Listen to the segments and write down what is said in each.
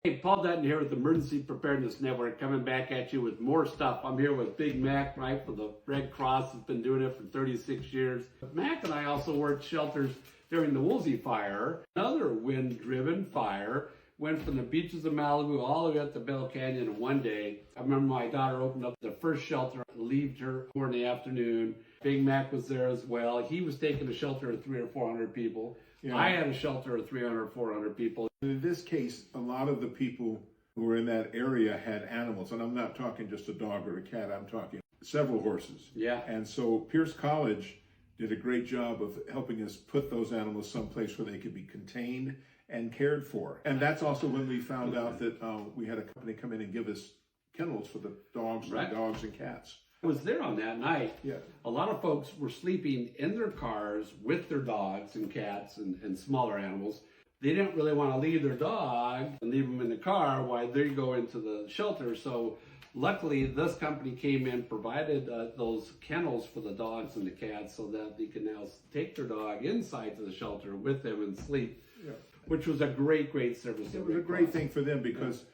Hey, Paul Dutton here with the Emergency Preparedness Network, coming back at you with more stuff. I'm here with Big Mac, right, for the Red Cross. Has been doing it for 36 years. Mac and I also worked shelters during the Woolsey fire. Another wind-driven fire went from the beaches of Malibu all the way up to Bell Canyon in one day. I remember my daughter opened up the first shelter, relieved her in the afternoon. Big Mac was there as well. He was taking a shelter of 300 or 400 people. Yeah. I had a shelter of 300 or 400 people. In this case, a lot of the people who were in that area had animals, and I'm not talking just a dog or a cat, I'm talking several horses. Yeah. And so Pierce College did a great job of helping us put those animals someplace where they could be contained and cared for. And that's also when we found out that we had a company come in and give us kennels for the dogs, right, and dogs and cats. I was there on that night. Yeah. A lot of folks were sleeping in their cars with their dogs and cats and smaller animals. They didn't really want to leave their dog and leave them in the car while they go into the shelter. So luckily, this company came in, provided those kennels for the dogs and the cats so that they can now take their dog inside to the shelter with them and sleep, yeah, which was a great, great service. It was a great thing for them because,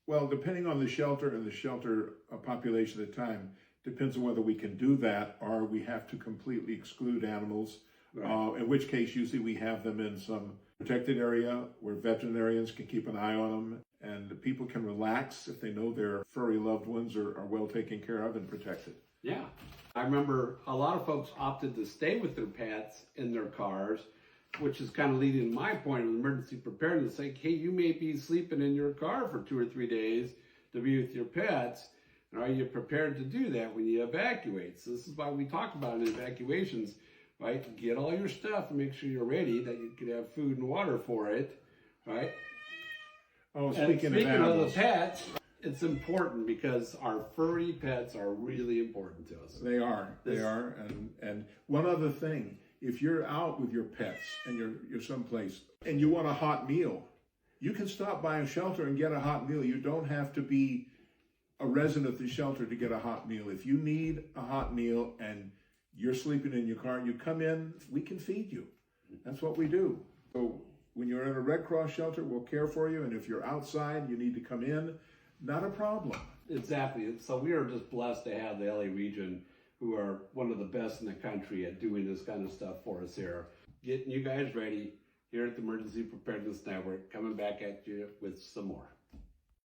well, depending on the shelter and the shelter population at the time, depends on whether we can do that or we have to completely exclude animals, right, in which case usually we have them in some protected area where veterinarians can keep an eye on them and the people can relax if they know their furry loved ones are well taken care of and protected. Yeah. I remember a lot of folks opted to stay with their pets in their cars, which is kind of leading to my point of emergency preparedness. Like, hey, you may be sleeping in your car for 2 or 3 days to be with your pets. And are you prepared to do that when you evacuate? So this is why we talk about in evacuations, right? Get all your stuff and make sure you're ready, that you can have food and water for it, right? Oh, speaking of the pets, it's important because our furry pets are really important to us. They are. And one other thing, if you're out with your pets and you're someplace and you want a hot meal, you can stop by a shelter and get a hot meal. You don't have to be a resident of the shelter to get a hot meal. If you need a hot meal and you're sleeping in your car and you come in, we can feed you. That's what we do. So when you're in a Red Cross shelter, we'll care for you. And if you're outside, you need to come in, not a problem. Exactly. So we are just blessed to have the LA region, who are one of the best in the country at doing this kind of stuff for us here. Getting you guys ready here at the Emergency Preparedness Network, coming back at you with some more.